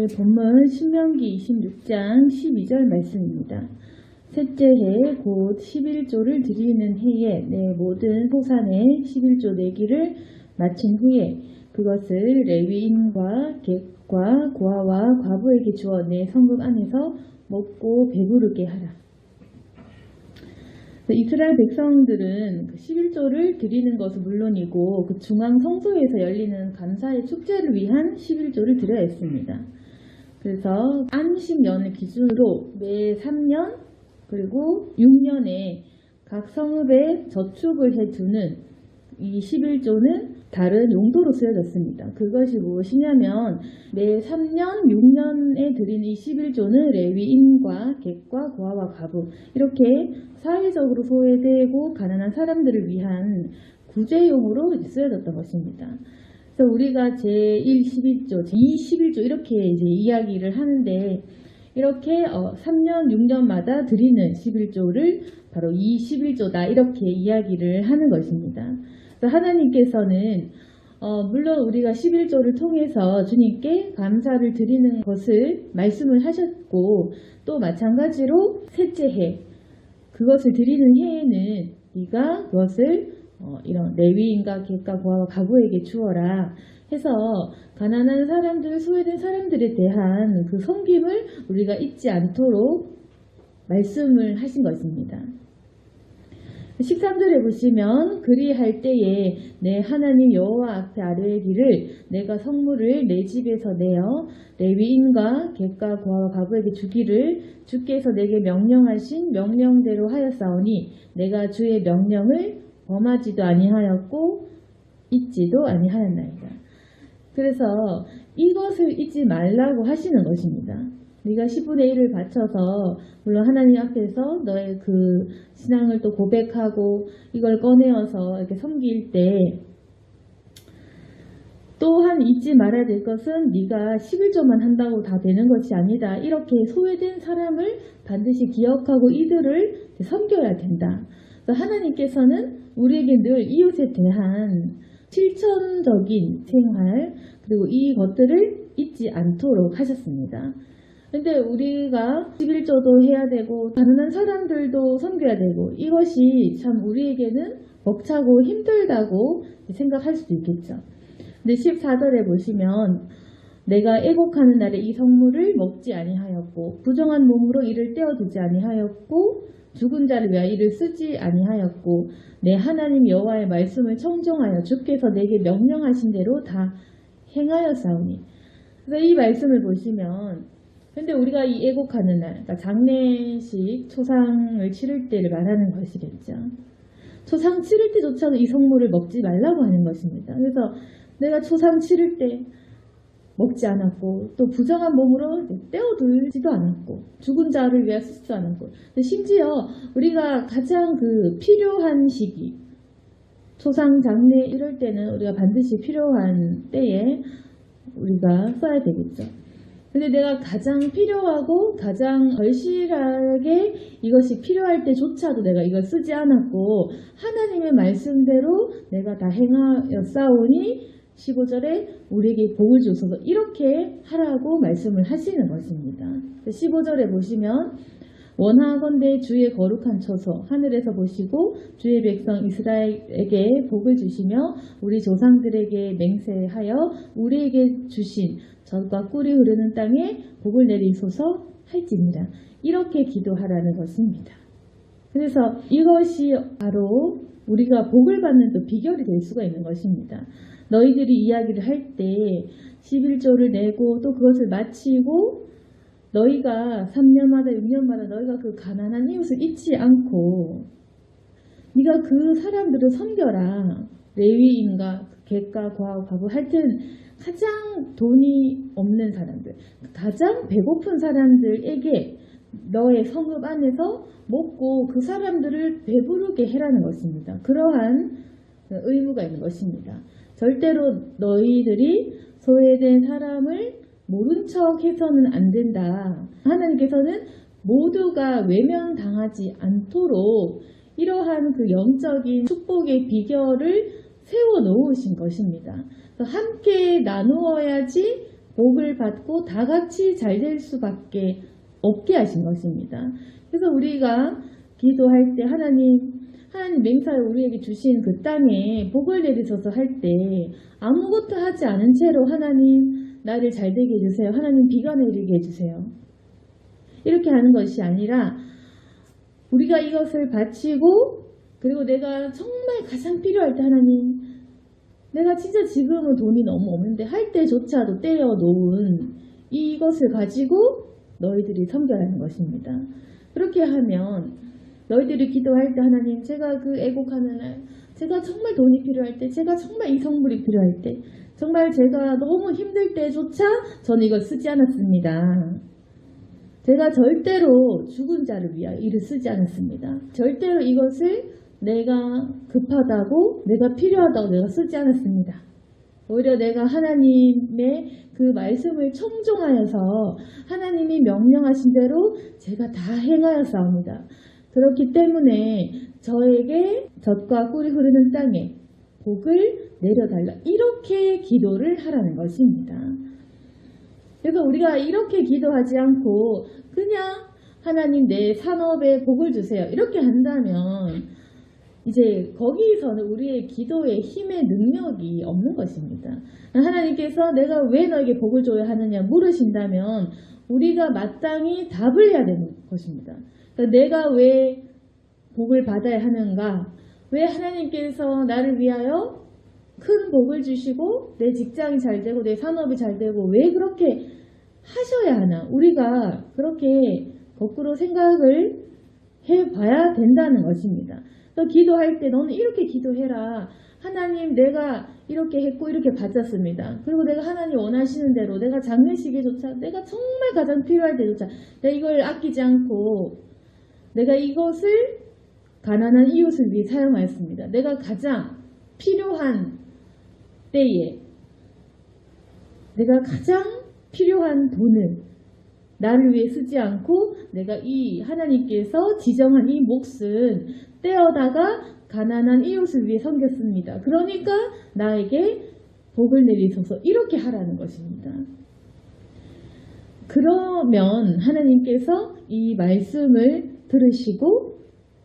오늘 본문 신명기 26장 12절 말씀입니다. 셋째 해 곧 11조를 드리는 해에 내 모든 소산의 11조 내기를 마친 후에 그것을 레위인과 객과 고아와 과부에게 주어 내 성읍 안에서 먹고 배부르게 하라. 이스라엘 백성들은 11조를 드리는 것은 물론이고 그 중앙 성소에서 열리는 감사의 축제를 위한 11조를 드려야 했습니다. 그래서 안식년을 기준으로 매 3년 그리고 6년에 각 성읍에 저축을 해두는 이 11조는 다른 용도로 쓰여졌습니다. 그것이 무엇이냐면 매 3년, 6년에 드리는 이 11조는 레위인과 객과 고아와 과부 이렇게 사회적으로 소외되고 가난한 사람들을 위한 구제용으로 쓰여졌던 것입니다. 그래서 우리가 제1, 11조, 제2, 11조 이렇게 이제 이야기를 하는데 이렇게 3년, 6년마다 드리는 11조를 바로 이 11조다 이렇게 이야기를 하는 것입니다. 그래서 하나님께서는 물론 우리가 11조를 통해서 주님께 감사를 드리는 것을 말씀을 하셨고 또 마찬가지로 셋째 해 그것을 드리는 해에는 네가 그것을 이런 레위인과 객과 고아와 과부에게 주어라 해서 가난한 사람들, 소외된 사람들에 대한 그 섬김을 우리가 잊지 않도록 말씀을 하신 것입니다. 13절에 보시면 그리할 때에 내 하나님 여호와 앞에 아뢰기를 내가 성물을 내 집에서 내어 레위인과 객과 고아와 과부에게 주기를 주께서 내게 명령하신 명령대로 하였사오니 내가 주의 명령을 범하지도 아니하였고 잊지도 아니하였나이다. 그래서 이것을 잊지 말라고 하시는 것입니다. 네가 10분의 1을 바쳐서 물론 하나님 앞에서 너의 그 신앙을 또 고백하고 이걸 꺼내어서 이렇게 섬길 때 또한 잊지 말아야 될 것은 네가 11조만 한다고 다 되는 것이 아니다. 이렇게 소외된 사람을 반드시 기억하고 이들을 섬겨야 된다. 하나님께서는 우리에게 늘 이웃에 대한 실천적인 생활 그리고 이것들을 잊지 않도록 하셨습니다. 근데 우리가 11조도 해야 되고 가난한 사람들도 섬겨야 되고 이것이 참 우리에게는 벅차고 힘들다고 생각할 수도 있겠죠. 근데 14절에 보시면 내가 애곡하는 날에 이 성물을 먹지 아니하였고 부정한 몸으로 이를 떼어두지 아니하였고 죽은 자를 위하여 이를 쓰지 아니하였고 내 하나님 여호와의 말씀을 청정하여 주께서 내게 명령하신 대로 다 행하였사오니. 그래서 이 말씀을 보시면 근데 우리가 이 애곡하는 날, 그러니까 장례식 초상을 치를 때를 말하는 것이겠죠. 초상 치를 때조차도 이 성물을 먹지 말라고 하는 것입니다. 그래서 내가 초상 치를 때 먹지 않았고 또 부정한 몸으로 떼어들지도 않았고 죽은 자를 위해 쓰지도 않았고 심지어 우리가 가장 그 필요한 시기 초상 장례 이럴 때는 우리가 반드시 필요한 때에 우리가 써야 되겠죠. 근데 내가 가장 필요하고 가장 절실하게 이것이 필요할 때조차도 내가 이걸 쓰지 않았고 하나님의 말씀대로 내가 다 행하였사오니 15절에 우리에게 복을 주소서 이렇게 하라고 말씀을 하시는 것입니다. 15절에 보시면 원하건대 주의 거룩한 처소 하늘에서 보시고 주의 백성 이스라엘에게 복을 주시며 우리 조상들에게 맹세하여 우리에게 주신 젖과 꿀이 흐르는 땅에 복을 내리소서 할지니라 이렇게 기도하라는 것입니다. 그래서 이것이 바로 우리가 복을 받는 또 비결이 될 수가 있는 것입니다. 너희들이 이야기를 할 때 11조를 내고 또 그것을 마치고 너희가 3년마다 6년마다 너희가 그 가난한 이웃을 잊지 않고 네가 그 사람들을 섬겨라. 레위인과 객과 고아와 과부 하여튼 가장 돈이 없는 사람들 가장 배고픈 사람들에게 너의 성읍 안에서 먹고 그 사람들을 배부르게 해라는 것입니다. 그러한 의무가 있는 것입니다. 절대로 너희들이 소외된 사람을 모른 척 해서는 안 된다. 하나님께서는 모두가 외면당하지 않도록 이러한 그 영적인 축복의 비결을 세워 놓으신 것입니다. 함께 나누어야지 복을 받고 다 같이 잘 될 수밖에 없게 하신 것입니다. 그래서 우리가 기도할 때 하나님 맹사에 우리에게 주신 그 땅에 복을 내리셔서 할 때 아무것도 하지 않은 채로 하나님 나를 잘 되게 해주세요. 하나님 비가 내리게 해주세요. 이렇게 하는 것이 아니라 우리가 이것을 바치고 그리고 내가 정말 가장 필요할 때 하나님 내가 진짜 지금은 돈이 너무 없는데 할 때조차도 떼어놓은 이것을 가지고 너희들이 섬겨야 하는 것입니다. 그렇게 하면 너희들이 기도할 때 하나님 제가 그 애곡하는 날 제가 정말 돈이 필요할 때 제가 정말 이 성물이 필요할 때 정말 제가 너무 힘들 때조차 저는 이걸 쓰지 않았습니다. 제가 절대로 죽은 자를 위하여 이를 쓰지 않았습니다. 절대로 이것을 내가 급하다고 내가 필요하다고 내가 쓰지 않았습니다. 오히려 내가 하나님의 그 말씀을 청종하여서 하나님이 명령하신 대로 제가 다 행하였사옵니다. 그렇기 때문에 저에게 젖과 꿀이 흐르는 땅에 복을 내려달라 이렇게 기도를 하라는 것입니다. 그래서 우리가 이렇게 기도하지 않고 그냥 하나님 내 산업에 복을 주세요 이렇게 한다면 이제 거기서는 우리의 기도의 힘의 능력이 없는 것입니다. 하나님께서 내가 왜 너에게 복을 줘야 하느냐 물으신다면 우리가 마땅히 답을 해야 되는 것입니다. 그러니까 내가 왜 복을 받아야 하는가? 왜 하나님께서 나를 위하여 큰 복을 주시고 내 직장이 잘 되고 내 산업이 잘 되고 왜 그렇게 하셔야 하나? 우리가 그렇게 거꾸로 생각을 해봐야 된다는 것입니다. 기도할 때 너는 이렇게 기도해라. 하나님 내가 이렇게 했고 이렇게 받았습니다. 그리고 내가 하나님 원하시는 대로 내가 장례식에조차 내가 정말 가장 필요할 때조차 내가 이걸 아끼지 않고 내가 이것을 가난한 이웃을 위해 사용하였습니다. 내가 가장 필요한 때에 내가 가장 필요한 돈을 나를 위해 쓰지 않고 내가 이 하나님께서 지정한 이 몫은 떼어다가 가난한 이웃을 위해 섬겼습니다. 그러니까 나에게 복을 내리소서 이렇게 하라는 것입니다. 그러면 하나님께서 이 말씀을 들으시고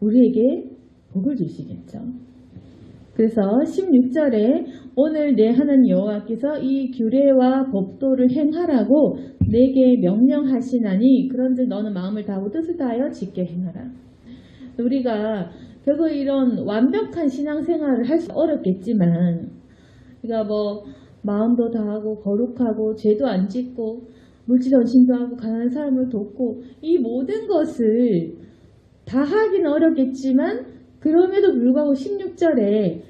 우리에게 복을 주시겠죠. 그래서 16절에 오늘 내 하나님 여호와께서 이 규례와 법도를 행하라고 내게 명령하시나니 그런즉 너는 마음을 다하고 뜻을 다하여 지켜 행하라. 우리가 결국 이런 완벽한 신앙생활을 할 수 어렵겠지만 우리가 뭐 마음도 다하고 거룩하고 죄도 안 짓고 물질헌신도 하고 가난한 사람을 돕고 이 모든 것을 다 하기는 어렵겠지만 그럼에도 불구하고 16절에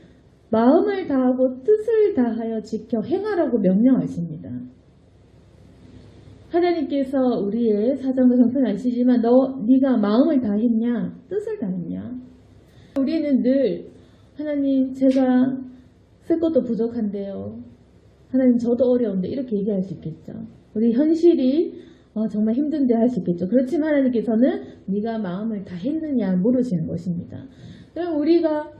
마음을 다하고 뜻을 다하여 지켜 행하라고 명령하십니다. 하나님께서 우리의 사정과 형편을 아시지만 네가 마음을 다했냐? 뜻을 다했냐? 우리는 늘 하나님 제가 쓸 것도 부족한데요. 하나님 저도 어려운데 이렇게 얘기할 수 있겠죠. 우리 현실이 정말 힘든데 할 수 있겠죠. 그렇지만 하나님께서는 네가 마음을 다했느냐 물으시는 것입니다. 그럼 우리가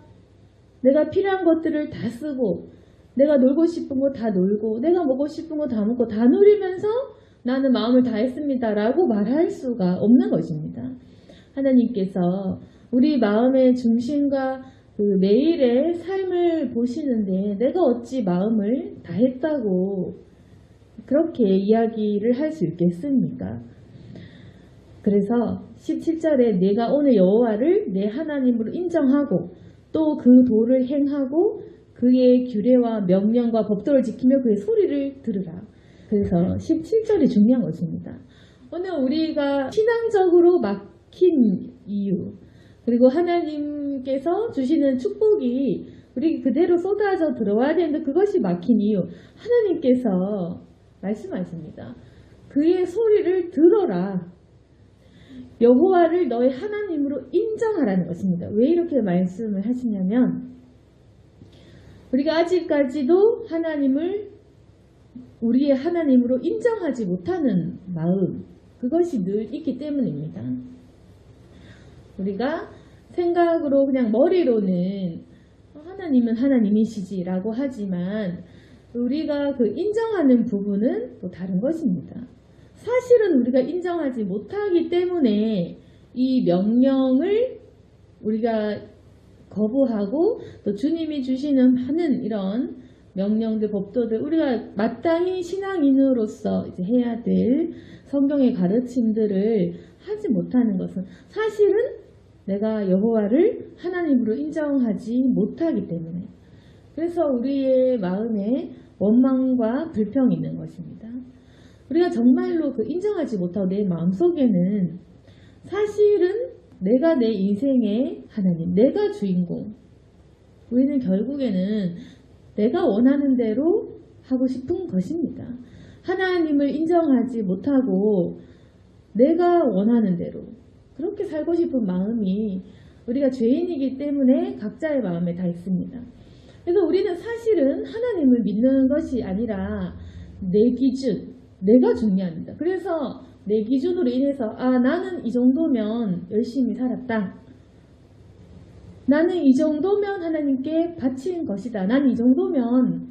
내가 필요한 것들을 다 쓰고 내가 놀고 싶은 거 다 놀고 내가 먹고 싶은 거 다 먹고 다 누리면서 나는 마음을 다했습니다 라고 말할 수가 없는 것입니다. 하나님께서 우리 마음의 중심과 그 매일의 삶을 보시는데 내가 어찌 마음을 다했다고 그렇게 이야기를 할 수 있겠습니까? 그래서 17절에 내가 오늘 여호와를 내 하나님으로 인정하고 또 그 도를 행하고 그의 규례와 명령과 법도를 지키며 그의 소리를 들으라. 그래서 17절이 중요한 것입니다. 오늘 우리가 신앙적으로 막힌 이유 그리고 하나님께서 주시는 축복이 우리 그대로 쏟아져 들어와야 되는데 그것이 막힌 이유 하나님께서 말씀하십니다. 그의 소리를 들어라. 여호와를 너의 하나님으로 인정하라는 것입니다. 왜 이렇게 말씀을 하시냐면 우리가 아직까지도 하나님을 우리의 하나님으로 인정하지 못하는 마음 그것이 늘 있기 때문입니다. 우리가 생각으로 그냥 머리로는 하나님은 하나님이시지 라고 하지만 우리가 그 인정하는 부분은 또 다른 것입니다. 사실은 우리가 인정하지 못하기 때문에 이 명령을 우리가 거부하고 또 주님이 주시는 많은 이런 명령들, 법도들 우리가 마땅히 신앙인으로서 이제 해야 될 성경의 가르침들을 하지 못하는 것은 사실은 내가 여호와를 하나님으로 인정하지 못하기 때문에, 그래서 우리의 마음에 원망과 불평이 있는 것입니다. 우리가 정말로 그 인정하지 못하고 내 마음속에는 사실은 내가 내 인생의 하나님, 내가 주인공, 우리는 결국에는 내가 원하는 대로 하고 싶은 것입니다. 하나님을 인정하지 못하고 내가 원하는 대로 그렇게 살고 싶은 마음이 우리가 죄인이기 때문에 각자의 마음에 다 있습니다. 그래서 우리는 사실은 하나님을 믿는 것이 아니라 내 기준, 내가 중요합니다. 그래서 내 기준으로 인해서 나는 이 정도면 열심히 살았다. 나는 이 정도면 하나님께 바친 것이다. 나는 이 정도면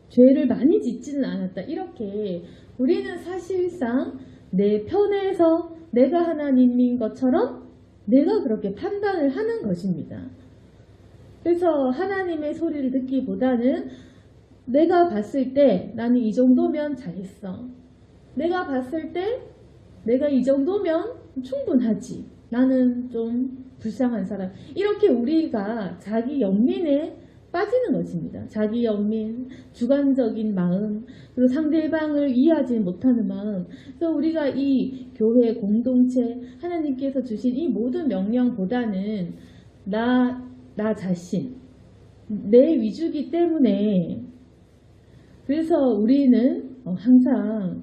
죄를 많이 짓지는 않았다. 이렇게 우리는 사실상 내 편에서 내가 하나님인 것처럼 내가 그렇게 판단을 하는 것입니다. 그래서 하나님의 소리를 듣기보다는 내가 봤을 때 나는 이 정도면 잘했어. 내가 봤을 때 내가 이 정도면 충분하지. 나는 좀 불쌍한 사람. 이렇게 우리가 자기 연민에 빠지는 것입니다. 자기 연민, 주관적인 마음, 그리고 상대방을 이해하지 못하는 마음. 그래서 우리가 이 교회 공동체, 하나님께서 주신 이 모든 명령보다는 나 자신, 내 위주기 때문에, 그래서 우리는 항상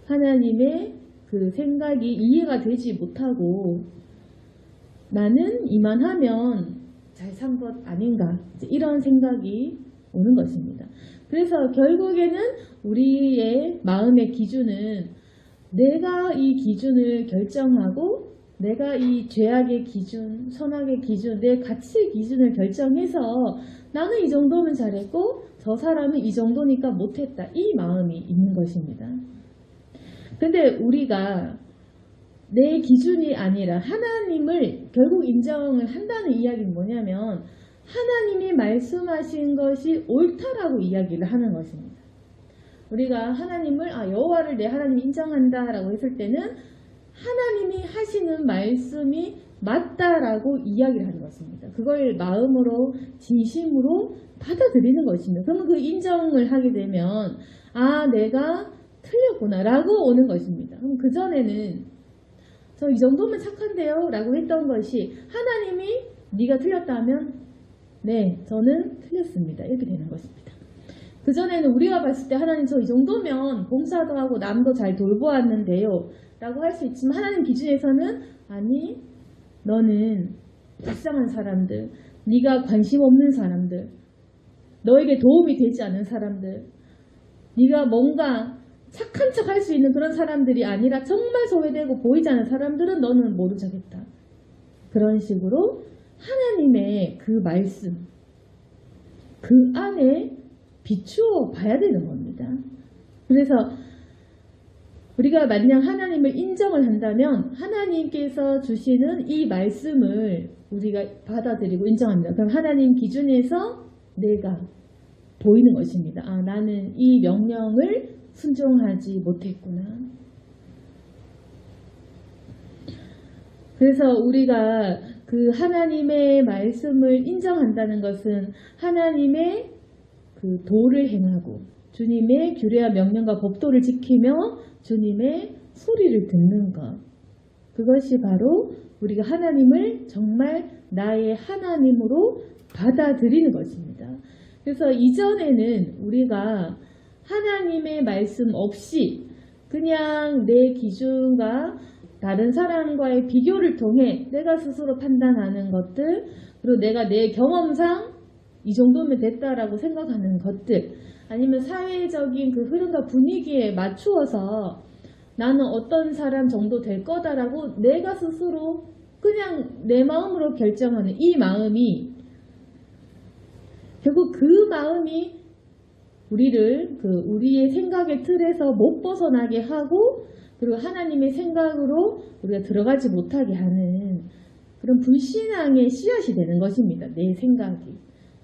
하나님의 그 생각이 이해가 되지 못하고 나는 이만하면 잘 산 것 아닌가, 이런 생각이 오는 것입니다. 그래서 결국에는 우리의 마음의 기준은 내가 이 기준을 결정하고 내가 이 죄악의 기준, 선악의 기준, 내 가치 기준을 결정해서 나는 이 정도면 잘했고 저 사람은 이 정도니까 못했다. 이 마음이 있는 것입니다. 근데 우리가 내 기준이 아니라 하나님을 결국 인정을 한다는 이야기는 뭐냐면 하나님이 말씀하신 것이 옳다라고 이야기를 하는 것입니다. 우리가 하나님을 여호와를 내 하나님 인정한다라고 했을 때는 하나님이 하시는 말씀이 맞다라고 이야기를 하는 것입니다. 그걸 마음으로 진심으로 받아들이는 것입니다. 그러면 그 인정을 하게 되면 내가 틀렸구나 라고 오는 것입니다. 그럼 그전에는 저 이 정도면 착한데요 라고 했던 것이 하나님이 네가 틀렸다면 네 저는 틀렸습니다 이렇게 되는 것입니다. 그전에는 우리가 봤을 때 하나님 저 이 정도면 봉사도 하고 남도 잘 돌보았는데요 라고 할 수 있지만 하나님 기준에서는 아니 너는 불쌍한 사람들, 네가 관심 없는 사람들, 너에게 도움이 되지 않는 사람들, 네가 뭔가 착한 척 할 수 있는 그런 사람들이 아니라 정말 소외되고 보이지 않는 사람들은 너는 모른 척했다. 그런 식으로 하나님의 그 말씀 그 안에 비추어 봐야 되는 겁니다. 그래서 우리가 만약 하나님을 인정을 한다면 하나님께서 주시는 이 말씀을 우리가 받아들이고 인정합니다. 그럼 하나님 기준에서 내가 보이는 것입니다. 나는 이 명령을 순종하지 못했구나. 그래서 우리가 그 하나님의 말씀을 인정한다는 것은 하나님의 그 도를 행하고 주님의 규례와 명령과 법도를 지키며 주님의 소리를 듣는 것. 그것이 바로 우리가 하나님을 정말 나의 하나님으로 받아들이는 것입니다. 그래서 이전에는 우리가 하나님의 말씀 없이 그냥 내 기준과 다른 사람과의 비교를 통해 내가 스스로 판단하는 것들, 그리고 내가 내 경험상 이 정도면 됐다라고 생각하는 것들, 아니면 사회적인 그 흐름과 분위기에 맞추어서 나는 어떤 사람 정도 될 거다라고 내가 스스로 그냥 내 마음으로 결정하는 이 마음이 결국 그 마음이 우리의 생각의 틀에서 못 벗어나게 하고, 그리고 하나님의 생각으로 우리가 들어가지 못하게 하는 그런 불신앙의 씨앗이 되는 것입니다. 내 생각이.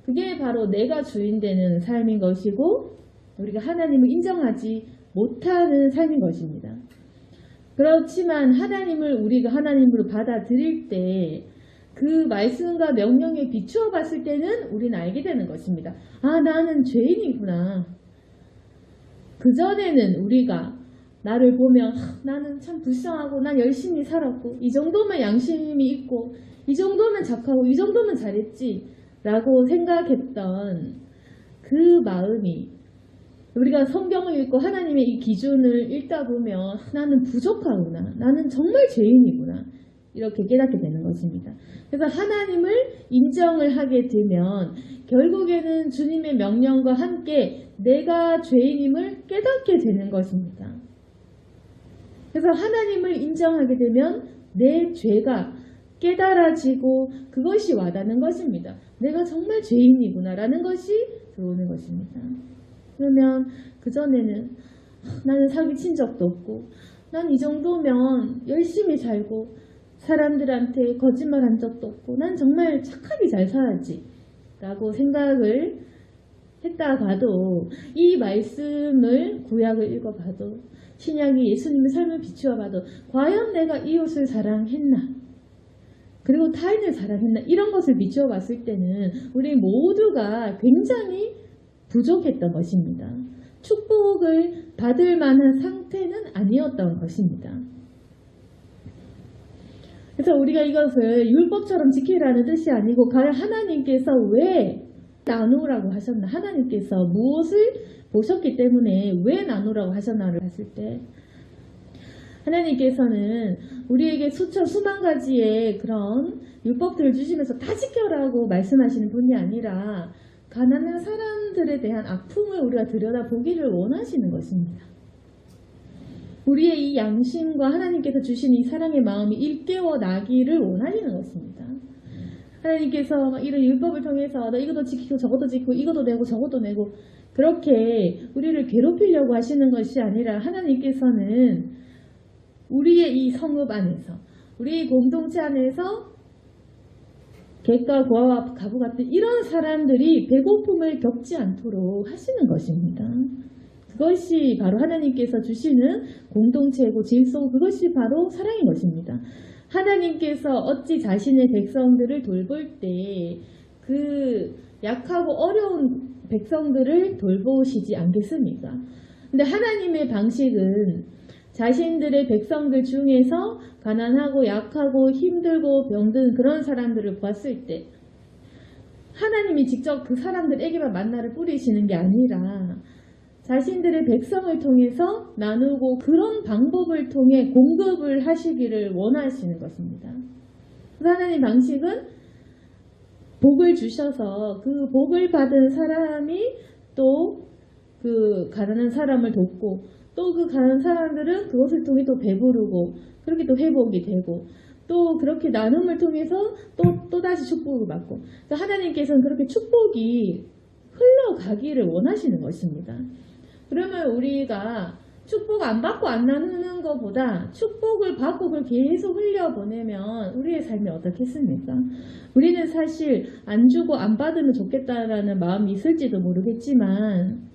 그게 바로 내가 주인 되는 삶인 것이고, 우리가 하나님을 인정하지 못하는 삶인 것입니다. 그렇지만 우리가 하나님으로 받아들일 때 그 말씀과 명령에 비추어 봤을 때는 우리는 알게 되는 것입니다. 아, 나는 죄인이구나. 그전에는 우리가 나를 보면 나는 참 불쌍하고 난 열심히 살았고 이 정도면 양심이 있고 이 정도면 착하고 이 정도면 잘했지 라고 생각했던 그 마음이, 우리가 성경을 읽고 하나님의 이 기준을 읽다 보면 나는 부족하구나, 나는 정말 죄인이구나, 이렇게 깨닫게 되는 것입니다. 그래서 하나님을 인정을 하게 되면 결국에는 주님의 명령과 함께 내가 죄인임을 깨닫게 되는 것입니다. 그래서 하나님을 인정하게 되면 내 죄가 깨달아지고 그것이 와닿는 것입니다. 내가 정말 죄인이구나 라는 것이 들어오는 것입니다. 그러면 그전에는 나는 사기친 적도 없고 난 이 정도면 열심히 살고 사람들한테 거짓말한 적도 없고 난 정말 착하게 잘 살았지 라고 생각을 했다가도, 이 말씀을 구약을 읽어봐도 신약이 예수님의 삶을 비추어 봐도 과연 내가 이웃을 사랑했나, 그리고 타인을 사랑했나, 이런 것을 비추어 봤을 때는 우리 모두가 굉장히 부족했던 것입니다. 축복을 받을 만한 상태는 아니었던 것입니다. 그래서 우리가 이것을 율법처럼 지키라는 뜻이 아니고, 과연 하나님께서 왜 나누라고 하셨나, 하나님께서 무엇을 보셨기 때문에 왜 나누라고 하셨나를 봤을 때, 하나님께서는 우리에게 수만 가지의 그런 율법들을 주시면서 다 지켜라고 말씀하시는 분이 아니라 가난한 사람들에 대한 아픔을 우리가 들여다보기를 원하시는 것입니다. 우리의 이 양심과 하나님께서 주신 이 사랑의 마음이 일깨워 나기를 원하시는 것입니다. 하나님께서 이런 율법을 통해서 너 이것도 지키고 저것도 지키고 이것도 내고 저것도 내고 그렇게 우리를 괴롭히려고 하시는 것이 아니라, 하나님께서는 우리의 이 성읍 안에서, 우리 공동체 안에서 객과 고아와 가부 같은 이런 사람들이 배고픔을 겪지 않도록 하시는 것입니다. 그것이 바로 하나님께서 주시는 공동체고 질서고, 그것이 바로 사랑인 것입니다. 하나님께서 어찌 자신의 백성들을 돌볼 때 그 약하고 어려운 백성들을 돌보시지 않겠습니까? 근데 하나님의 방식은 자신들의 백성들 중에서 가난하고 약하고 힘들고 병든 그런 사람들을 보았을 때 하나님이 직접 그 사람들에게만 만나를 뿌리시는 게 아니라 자신들의 백성을 통해서 나누고 그런 방법을 통해 공급을 하시기를 원하시는 것입니다. 하나님 방식은 복을 주셔서 그 복을 받은 사람이 또 그 가난한 사람을 돕고, 또 그 가난한 사람들은 그것을 통해 또 배부르고 그렇게 또 회복이 되고, 또 그렇게 나눔을 통해서 또다시 축복을 받고, 하나님께서는 그렇게 축복이 흘러가기를 원하시는 것입니다. 그러면 우리가 축복 안 받고 안 나누는 것보다 축복을 받고 그걸 계속 흘려보내면 우리의 삶이 어떻겠습니까? 우리는 사실 안 주고 안 받으면 좋겠다라는 마음이 있을지도 모르겠지만,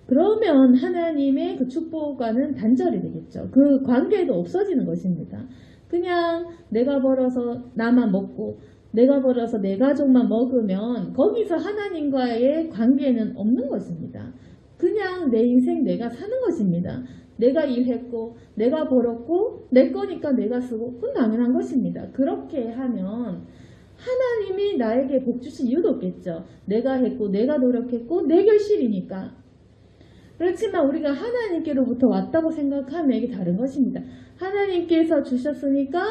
그러면 하나님의 그 축복과는 단절이 되겠죠. 그 관계도 없어지는 것입니다. 그냥 내가 벌어서 나만 먹고 내가 벌어서 내 가족만 먹으면 거기서 하나님과의 관계는 없는 것입니다. 그냥 내 인생 내가 사는 것입니다. 내가 일했고 내가 벌었고 내 거니까 내가 쓰고, 그건 당연한 것입니다. 그렇게 하면 하나님이 나에게 복 주실 이유도 없겠죠. 내가 했고 내가 노력했고 내 결실이니까. 그렇지만 우리가 하나님께로부터 왔다고 생각하면 이게 다른 것입니다. 하나님께서 주셨으니까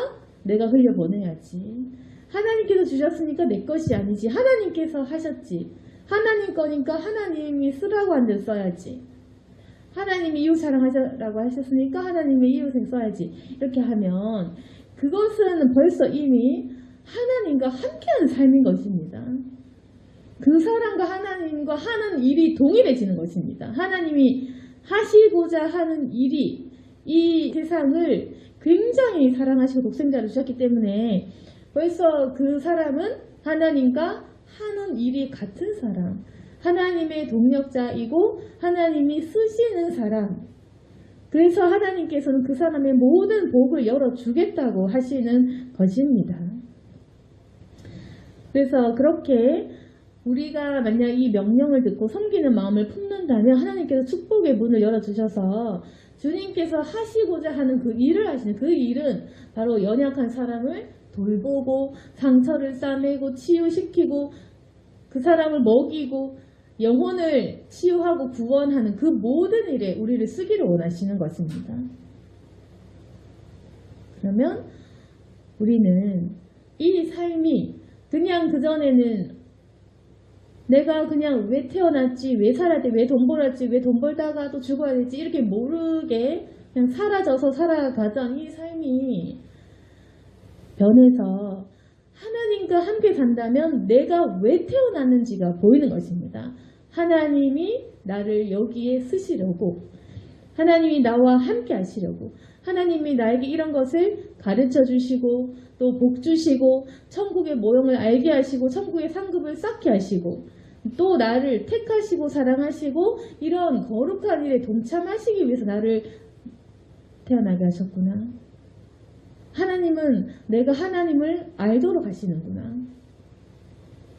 내가 흘려보내야지. 하나님께서 주셨으니까 내 것이 아니지. 하나님께서 하셨지. 하나님 거니까 하나님이 쓰라고 한 데 써야지. 하나님이 이웃 사랑하라고 하셨으니까 하나님의 이웃을 써야지. 이렇게 하면 그것은 벌써 이미 하나님과 함께하는 삶인 것입니다. 그 사람과 하나님과 하나님과 하는 일이 동일해지는 것입니다. 하나님이 하시고자 하는 일이 이 세상을 굉장히 사랑하시고 독생자를 주셨기 때문에 벌써 그 사람은 하나님과 하는 일이 같은 사람, 하나님의 동력자이고 하나님이 쓰시는 사람. 그래서 하나님께서는 그 사람의 모든 복을 열어주겠다고 하시는 것입니다. 그래서 그렇게 우리가 만약 이 명령을 듣고 섬기는 마음을 품는다면 하나님께서 축복의 문을 열어주셔서 주님께서 하시고자 하는 그 일을 하시는 그 일은 바로 연약한 사람을 돌보고 상처를 싸매고 치유시키고 그 사람을 먹이고 영혼을 치유하고 구원하는 그 모든 일에 우리를 쓰기를 원하시는 것입니다. 그러면 우리는 이 삶이 그냥 그전에는 내가 그냥 왜 태어났지, 왜 살아야 돼, 왜 돈 벌었지, 왜 돈 벌다가 또 죽어야 되지 이렇게 모르게 그냥 사라져서 살아가던 이 삶이 변해서 하나님과 함께 산다면 내가 왜 태어났는지가 보이는 것입니다. 하나님이 나를 여기에 쓰시려고, 하나님이 나와 함께 하시려고, 하나님이 나에게 이런 것을 가르쳐 주시고 또 복 주시고 천국의 모형을 알게 하시고 천국의 상급을 쌓게 하시고 또 나를 택하시고 사랑하시고 이런 거룩한 일에 동참하시기 위해서 나를 태어나게 하셨구나. 하나님은 내가 하나님을 알도록 하시는구나.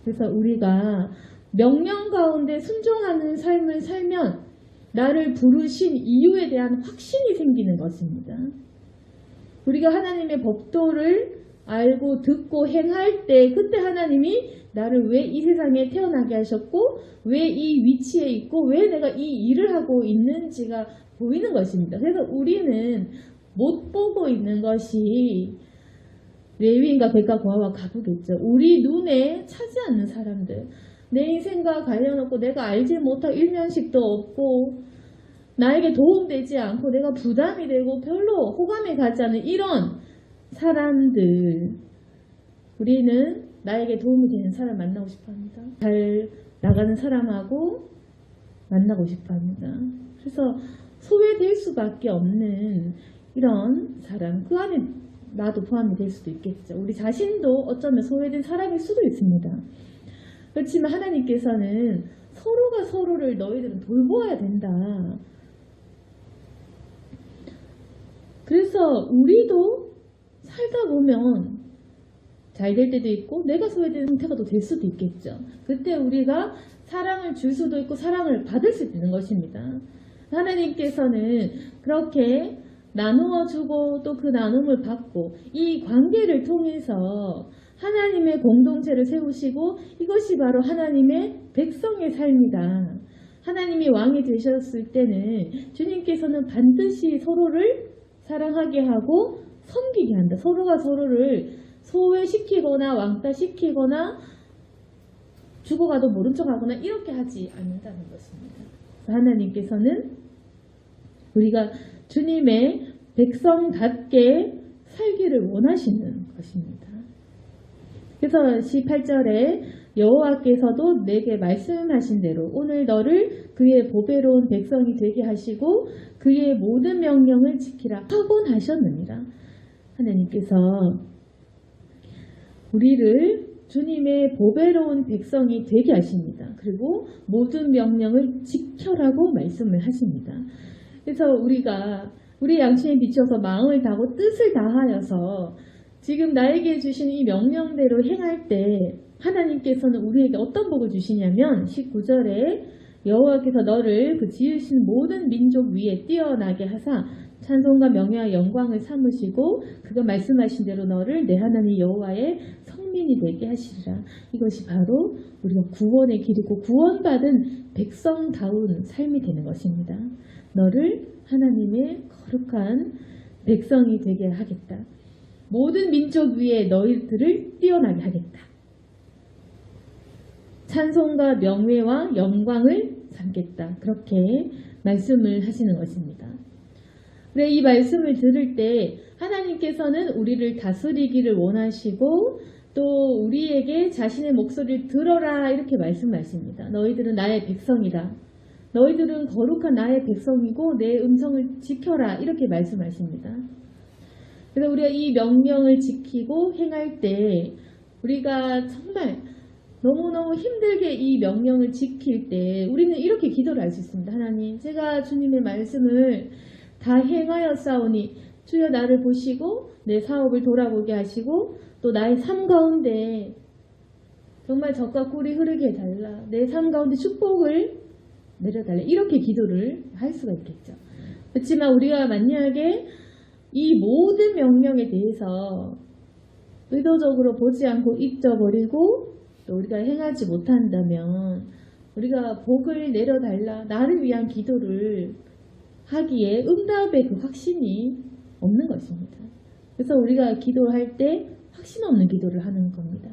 그래서 우리가 명령 가운데 순종하는 삶을 살면 나를 부르신 이유에 대한 확신이 생기는 것입니다. 우리가 하나님의 법도를 알고 듣고 행할 때 그때 하나님이 나를 왜 이 세상에 태어나게 하셨고 왜 이 위치에 있고 왜 내가 이 일을 하고 있는지가 보이는 것입니다. 그래서 우리는 못 보고 있는 것이 레위인과 객과 고아와 가부겠죠. 우리 눈에 차지 않는 사람들, 내 인생과 관련 없고 내가 알지 못할 일면식도 없고 나에게 도움되지 않고 내가 부담이 되고 별로 호감이 가지 않는 이런 사람들, 우리는 나에게 도움이 되는 사람 만나고 싶어합니다. 잘 나가는 사람하고 만나고 싶어합니다. 그래서 소외될 수밖에 없는 이런 사람, 그 안에 나도 포함이 될 수도 있겠죠. 우리 자신도 어쩌면 소외된 사람일 수도 있습니다. 그렇지만 하나님께서는 서로가 서로를 너희들은 돌보아야 된다. 그래서 우리도 살다 보면 잘 될 때도 있고 내가 소외된 상태가 또 될 수도 있겠죠. 그때 우리가 사랑을 줄 수도 있고 사랑을 받을 수도 있는 것입니다. 하나님께서는 그렇게 나누어 주고 또 그 나눔을 받고 이 관계를 통해서 하나님의 공동체를 세우시고 이것이 바로 하나님의 백성의 삶이다. 하나님이 왕이 되셨을 때는 주님께서는 반드시 서로를 사랑하게 하고 섬기게 한다. 서로가 서로를 소외시키거나 왕따시키거나 죽어가도 모른 척하거나 이렇게 하지 않는다는 것입니다. 하나님께서는 우리가 주님의 백성답게 살기를 원하시는 것입니다. 그래서 18절에 여호와께서도 내게 말씀하신 대로 오늘 너를 그의 보배로운 백성이 되게 하시고 그의 모든 명령을 지키라 하곤 하셨느니라. 하나님께서 우리를 주님의 보배로운 백성이 되게 하십니다. 그리고 모든 명령을 지켜라고 말씀을 하십니다. 그래서 우리가 우리 양심에 비춰서 마음을 다하고 뜻을 다하여서 지금 나에게 주신 이 명령대로 행할 때 하나님께서는 우리에게 어떤 복을 주시냐면 19절에 여호와께서 너를 그 지으신 모든 민족 위에 뛰어나게 하사 찬송과 명예와 영광을 삼으시고 그가 말씀하신 대로 너를 내 하나님 여호와의 성민이 되게 하시리라. 이것이 바로 우리가 구원의 길이고 구원받은 백성다운 삶이 되는 것입니다. 너를 하나님의 거룩한 백성이 되게 하겠다. 모든 민족 위에 너희들을 뛰어나게 하겠다. 찬송과 명예와 영광을 삼겠다. 그렇게 말씀을 하시는 것입니다. 그래, 이 말씀을 들을 때 하나님께서는 우리를 다스리기를 원하시고 또 우리에게 자신의 목소리를 들어라 이렇게 말씀하십니다. 너희들은 나의 백성이다. 너희들은 거룩한 나의 백성이고 내 음성을 지켜라 이렇게 말씀하십니다. 그래서 우리가 이 명령을 지키고 행할 때 우리가 정말 너무너무 힘들게 이 명령을 지킬 때 우리는 이렇게 기도를 할 수 있습니다. 하나님, 제가 주님의 말씀을 다 행하였사오니 주여 나를 보시고 내 사업을 돌아보게 하시고 또 나의 삶 가운데 정말 젖과 꿀이 흐르게 해달라. 내 삶 가운데 축복을 내려달라. 이렇게 기도를 할 수가 있겠죠. 그렇지만 우리가 만약에 이 모든 명령에 대해서 의도적으로 보지 않고 잊어버리고 또 우리가 행하지 못한다면 우리가 복을 내려달라. 나를 위한 기도를 하기에 응답의 그 확신이 없는 것입니다. 그래서 우리가 기도할 때 확신 없는 기도를 하는 겁니다.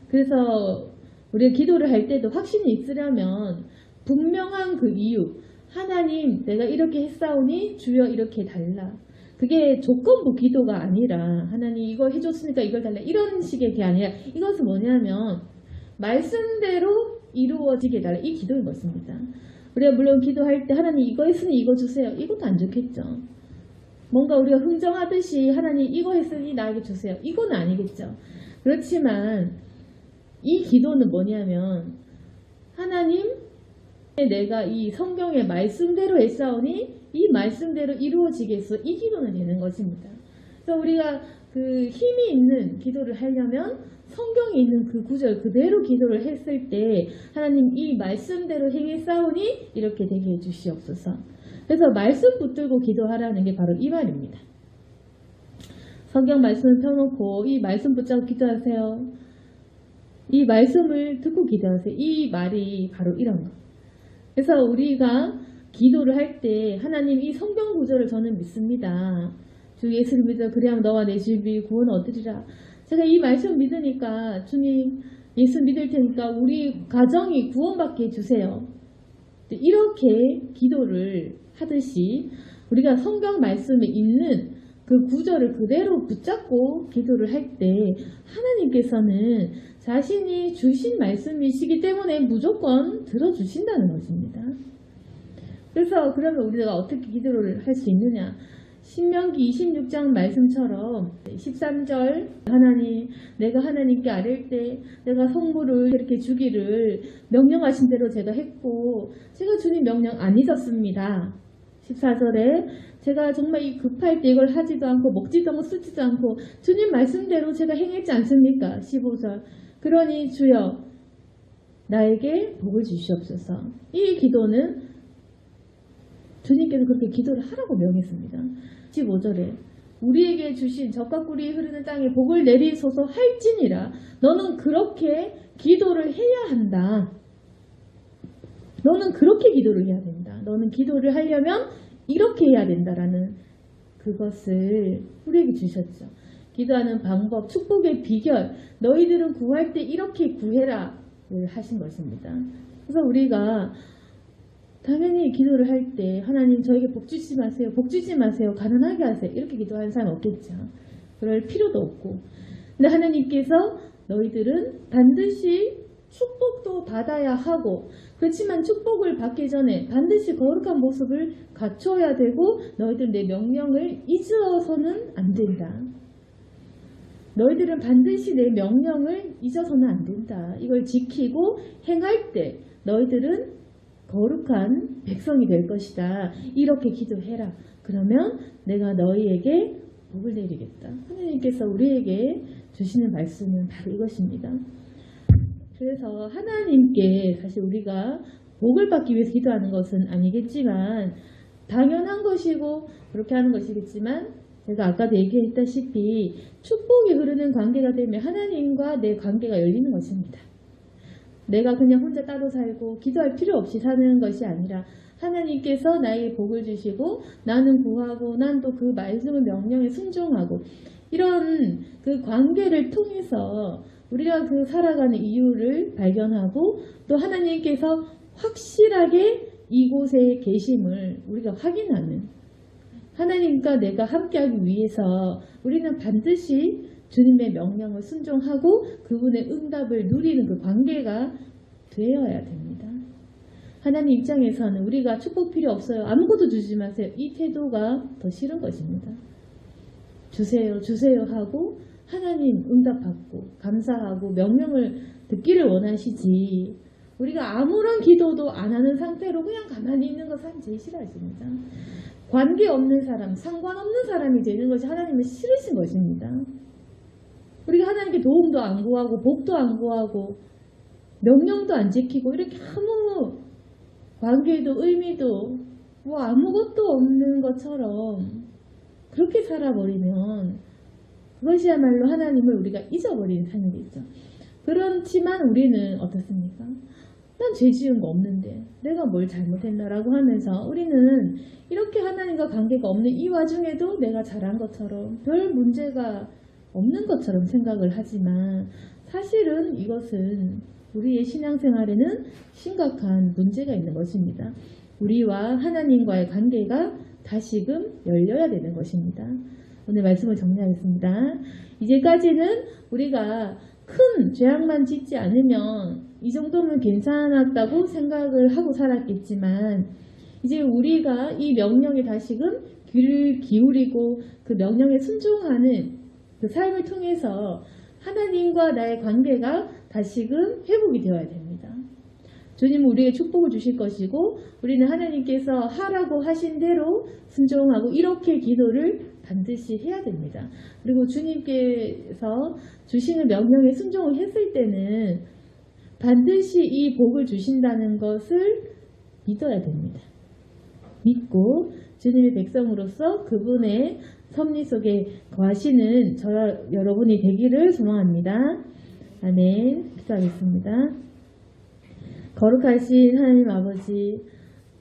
그래서 우리가 기도를 할 때도 확신이 있으려면 분명한 그 이유, 하나님 내가 이렇게 했사오니 주여 이렇게 달라. 그게 조건부 기도가 아니라 하나님 이거 해줬으니까 이걸 달라 이런 식의 게 아니라 이것은 뭐냐면 말씀대로 이루어지게 달라 이 기도인 것입니다. 우리가 물론 기도할 때 하나님 이거 했으니 이거 주세요. 이것도 안 좋겠죠. 뭔가 우리가 흥정하듯이 하나님 이거 했으니 나에게 주세요. 이건 아니겠죠. 그렇지만 이 기도는 뭐냐면 하나님 내가 이 성경의 말씀대로 했사오니 이 말씀대로 이루어지겠어. 이 기도는 되는 것입니다. 그래서 우리가 그 힘이 있는 기도를 하려면 성경에 있는 그 구절 그대로 기도를 했을 때 하나님 이 말씀대로 행했사오니 이렇게 되게 해주시옵소서. 그래서 말씀 붙들고 기도하라는 게 바로 이 말입니다. 성경 말씀을 펴놓고 이 말씀 붙잡고 기도하세요. 이 말씀을 듣고 기도하세요. 이 말이 바로 이런 거. 그래서 우리가 기도를 할 때 하나님 이 성경 구절을 저는 믿습니다. 주 예수를 믿어 그리하면 너와 내 집이 구원 얻으리라. 제가 이 말씀 믿으니까 주님 예수 믿을 테니까 우리 가정이 구원받게 해주세요. 이렇게 기도를 하듯이 우리가 성경 말씀에 있는 그 구절을 그대로 붙잡고 기도를 할 때 하나님께서는 자신이 주신 말씀이시기 때문에 무조건 들어주신다는 것입니다. 그래서 그러면 우리가 어떻게 기도를 할 수 있느냐? 신명기 26장 말씀처럼 13절 하나님 내가 하나님께 아뢰일 때 내가 성물을 이렇게 주기를 명령하신 대로 제가 했고 제가 주님 명령 안 잊었습니다. 14절에 제가 정말 이 급할 때 이걸 하지도 않고 먹지도 않고 쓰지도 않고 주님 말씀대로 제가 행했지 않습니까? 15절 그러니 주여 나에게 복을 주시옵소서. 이 기도는 주님께서 그렇게 기도를 하라고 명했습니다. 15절에 우리에게 주신 젖과 꿀이 흐르는 땅에 복을 내리소서 할지니라. 너는 그렇게 기도를 해야 한다. 너는 그렇게 기도를 해야 된다. 너는 기도를 하려면 이렇게 해야 된다라는 그것을 우리에게 주셨죠. 기도하는 방법, 축복의 비결, 너희들은 구할 때 이렇게 구해라 하신 것입니다. 그래서 우리가 당연히 기도를 할 때 하나님 저에게 복 주지 마세요. 복 주지 마세요. 가난하게 하세요. 이렇게 기도하는 사람 없겠죠. 그럴 필요도 없고. 근데 하나님께서 너희들은 반드시 축복도 받아야 하고 그렇지만 축복을 받기 전에 반드시 거룩한 모습을 갖춰야 되고 너희들 내 명령을 잊어서는 안 된다. 너희들은 반드시 내 명령을 잊어서는 안 된다. 이걸 지키고 행할 때 너희들은 거룩한 백성이 될 것이다. 이렇게 기도해라. 그러면 내가 너희에게 복을 내리겠다. 하나님께서 우리에게 주시는 말씀은 바로 이것입니다. 그래서 하나님께 사실 우리가 복을 받기 위해서 기도하는 것은 아니겠지만 당연한 것이고 그렇게 하는 것이겠지만 제가 아까도 얘기했다시피 축복이 흐르는 관계가 되면 하나님과 내 관계가 열리는 것입니다. 내가 그냥 혼자 따로 살고 기도할 필요 없이 사는 것이 아니라 하나님께서 나에게 복을 주시고 나는 구하고 난 또 그 말씀의 명령에 순종하고 이런 그 관계를 통해서 우리가 그 살아가는 이유를 발견하고 또 하나님께서 확실하게 이곳에 계심을 우리가 확인하는 하나님과 내가 함께하기 위해서 우리는 반드시 주님의 명령을 순종하고 그분의 응답을 누리는 그 관계가 되어야 됩니다. 하나님 입장에서는 우리가 축복 필요 없어요. 아무것도 주지 마세요. 이 태도가 더 싫은 것입니다. 주세요, 주세요 하고 하나님 응답받고 감사하고 명령을 듣기를 원하시지. 우리가 아무런 기도도 안 하는 상태로 그냥 가만히 있는 것 사람 제일 싫어하십니다. 관계없는 사람, 상관없는 사람이 되는 것이 하나님은 싫으신 것입니다. 우리가 하나님께 도움도 안 구하고 복도 안 구하고 명령도 안 지키고 이렇게 아무 관계도 의미도 뭐 아무것도 없는 것처럼 그렇게 살아버리면 그것이야말로 하나님을 우리가 잊어버리는 삶이겠죠. 그렇지만 우리는 어떻습니까? 난 죄 지은 거 없는데 내가 뭘 잘못했나라고 하면서 우리는 이렇게 하나님과 관계가 없는 이 와중에도 내가 잘한 것처럼 별 문제가 없는 것처럼 생각을 하지만 사실은 이것은 우리의 신앙생활에는 심각한 문제가 있는 것입니다. 우리와 하나님과의 관계가 다시금 열려야 되는 것입니다. 오늘 말씀을 정리하겠습니다. 이제까지는 우리가 큰 죄악만 짓지 않으면 이 정도면 괜찮았다고 생각을 하고 살았겠지만 이제 우리가 이 명령에 다시금 귀를 기울이고 그 명령에 순종하는 그 삶을 통해서 하나님과 나의 관계가 다시금 회복이 되어야 됩니다. 주님은 우리에게 축복을 주실 것이고 우리는 하나님께서 하라고 하신 대로 순종하고 이렇게 기도를 반드시 해야 됩니다. 그리고 주님께서 주시는 명령에 순종을 했을 때는 반드시 이 복을 주신다는 것을 믿어야 됩니다. 믿고 주님의 백성으로서 그분의 섭리 속에 거하시는 여러분이 되기를 소망합니다. 아멘. 기도하겠습니다. 거룩하신 하나님 아버지,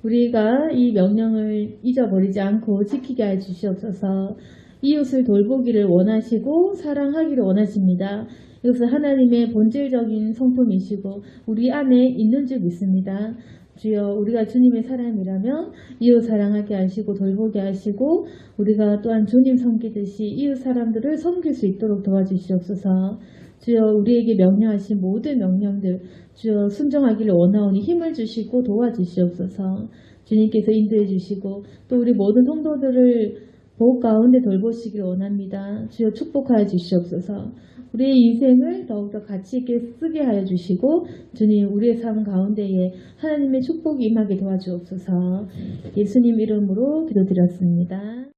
우리가 이 명령을 잊어버리지 않고 지키게 해 주시옵소서. 이웃을 돌보기를 원하시고 사랑하기를 원하십니다. 이것은 하나님의 본질적인 성품이시고 우리 안에 있는 줄 믿습니다. 주여, 우리가 주님의 사람이라면 이웃 사랑하게 하시고 돌보게 하시고 우리가 또한 주님 섬기듯이 이웃 사람들을 섬길 수 있도록 도와주시옵소서. 주여, 우리에게 명령하신 모든 명령들 주여 순종하기를 원하오니 힘을 주시고 도와주시옵소서. 주님께서 인도해 주시고 또 우리 모든 성도들을 복 가운데 돌보시기를 원합니다. 주여, 축복하여 주시옵소서. 우리의 인생을 더욱더 가치 있게 쓰게 하여 주시고 주님, 우리의 삶 가운데에 하나님의 축복이 임하게 도와주옵소서. 예수님 이름으로 기도드렸습니다.